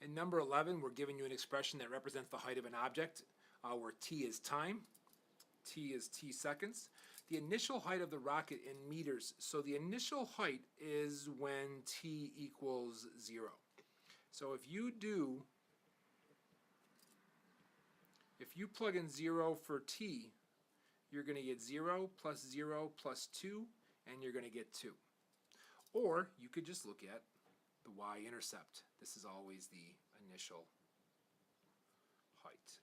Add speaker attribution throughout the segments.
Speaker 1: In number 11, we're giving you an expression that represents the height of an object, where t is time, t is t seconds. The initial height of the rocket in meters. So the initial height is when t equals 0. So if you plug in 0 for t, you're going to get 0 plus 0 plus 2, and you're going to get 2. Or you could just look at the y-intercept. This is always the initial height.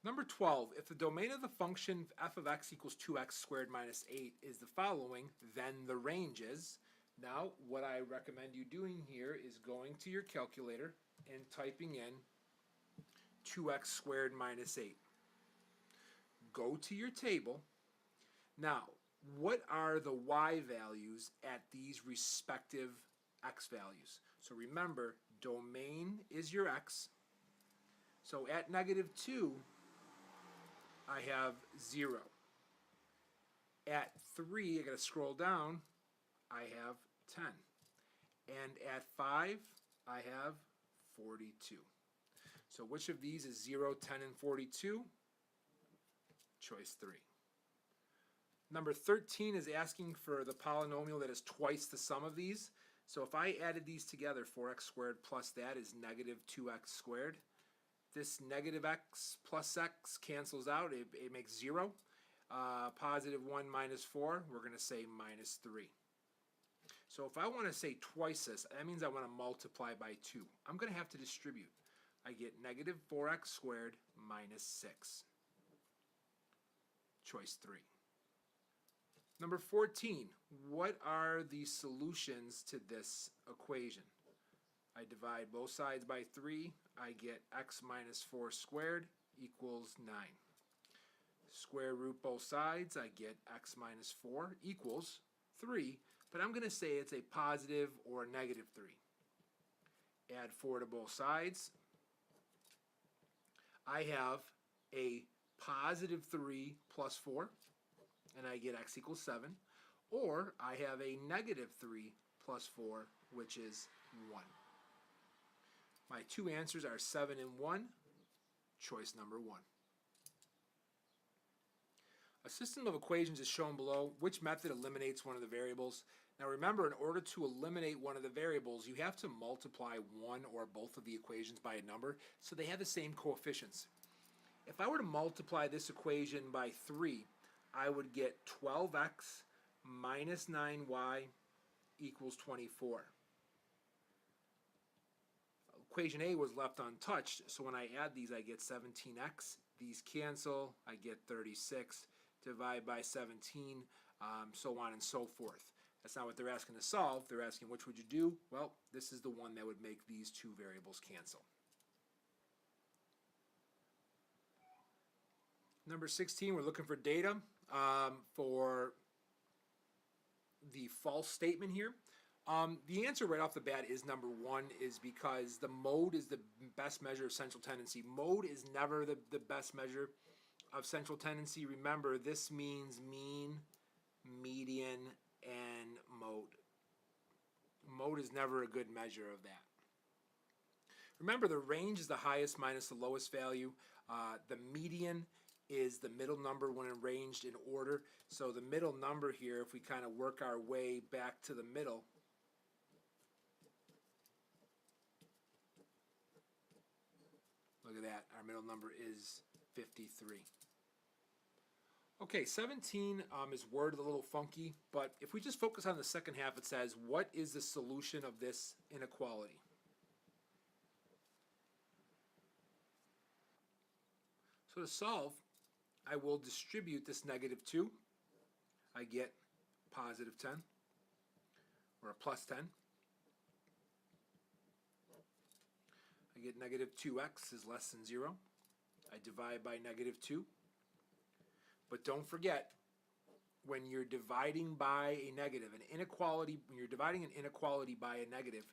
Speaker 1: Number 12, if the domain of the function f of x equals 2x squared minus 8 is the following, then the range is. Now, what I recommend you doing here is going to your calculator and typing in 2x squared minus 8. Go to your table. Now, what are the y values at these respective x values? So remember, domain is your x. So at negative 2, I have 0. At 3, I got to scroll down, I have 10. And at 5, I have 42. So which of these is 0, 10, and 42? Choice 3. Number 13 is asking for the polynomial that is twice the sum of these. So if I added these together, 4x squared plus that is negative 2x squared. This negative x plus x cancels out. It makes 0. Positive 1 minus 4, we're going to say minus 3. So if I want to say twice this, that means I want to multiply by 2. I'm going to have to distribute. I get negative 4x squared minus 6. Choice 3. Number 14, what are the solutions to this equation? I divide both sides by 3. I get x minus 4 squared equals 9. Square root both sides. I get x minus 4 equals 3. But I'm going to say it's a positive or a negative 3. Add 4 to both sides. I have a positive 3 plus 4. And I get x equals 7. Or I have a negative 3 plus 4, which is 1. My two answers are 7 and 1. Choice number 1. A system of equations is shown below. Which method eliminates one of the variables? Now remember, in order to eliminate one of the variables, you have to multiply one or both of the equations by a number so they have the same coefficients. If I were to multiply this equation by 3, I would get 12x minus 9y equals 24. Equation A was left untouched, so when I add these, I get 17x. These cancel, I get 36. Divide by 17, so on and so forth. That's not what they're asking to solve. They're asking which would you do? Well, this is the one that would make these two variables cancel. Number 16, we're looking for data for the false statement here. The answer right off the bat is number 1, is because the mode is the best measure of central tendency. Mode is never the best measure of central tendency. Remember, this means mean, median, and mode. Mode is never a good measure of that. Remember, the range is the highest minus the lowest value. The median is the middle number when arranged in order. So the middle number here, if we kind of work our way back to the middle, look at that, our middle number is 53. Okay, 17 is worded a little funky, but if we just focus on the second half, it says, what is the solution of this inequality? So to solve, I will distribute this negative 2. I get positive 10, or a plus 10. I get negative 2x is less than 0. I divide by negative 2. But don't forget, when you're dividing by a negative, an inequality, when you're dividing an inequality by a negative,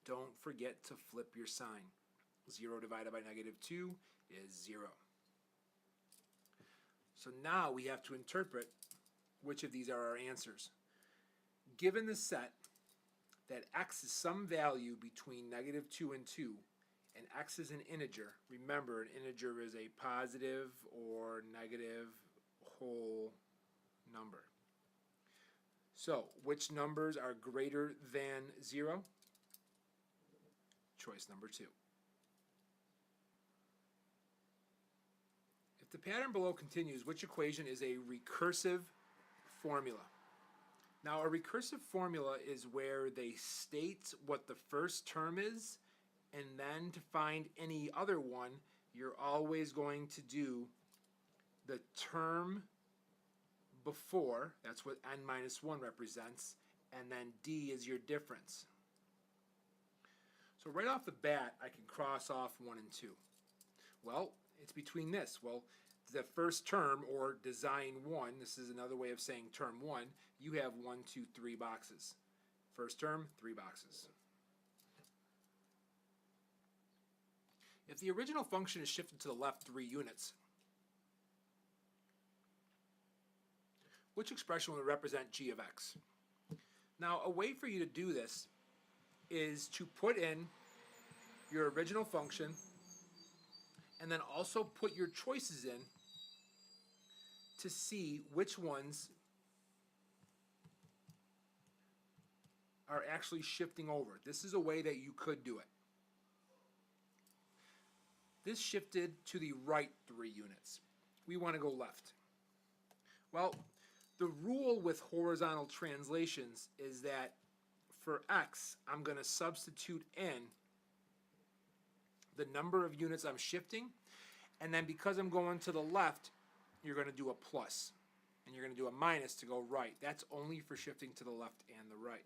Speaker 1: don't forget to flip your sign. 0 divided by negative 2 is 0. So now we have to interpret which of these are our answers. Given the set, that x is some value between negative 2 and 2, and x is an integer. Remember, an integer is a positive or negative whole number. So, which numbers are greater than 0? Choice number 2. If the pattern below continues, which equation is a recursive formula? Now, a recursive formula is where they state what the first term is, and then to find any other one, you're always going to do the term before, that's what n minus 1 represents, and then d is your difference. So right off the bat, I can cross off 1 and 2. Well, it's between this. Well, the first term, or design 1, this is another way of saying term 1, you have 1, 2, 3 boxes. First term, 3 boxes. If the original function is shifted to the left 3 units, which expression will represent g of x? Now, a way for you to do this is to put in your original function and then also put your choices in to see which ones are actually shifting over. This is a way that you could do it. This shifted to the right 3 units. We want to go left. Well, the rule with horizontal translations is that for x, I'm going to substitute in the number of units I'm shifting, and then because I'm going to the left, you're going to do a plus, and you're going to do a minus to go right. That's only for shifting to the left and the right.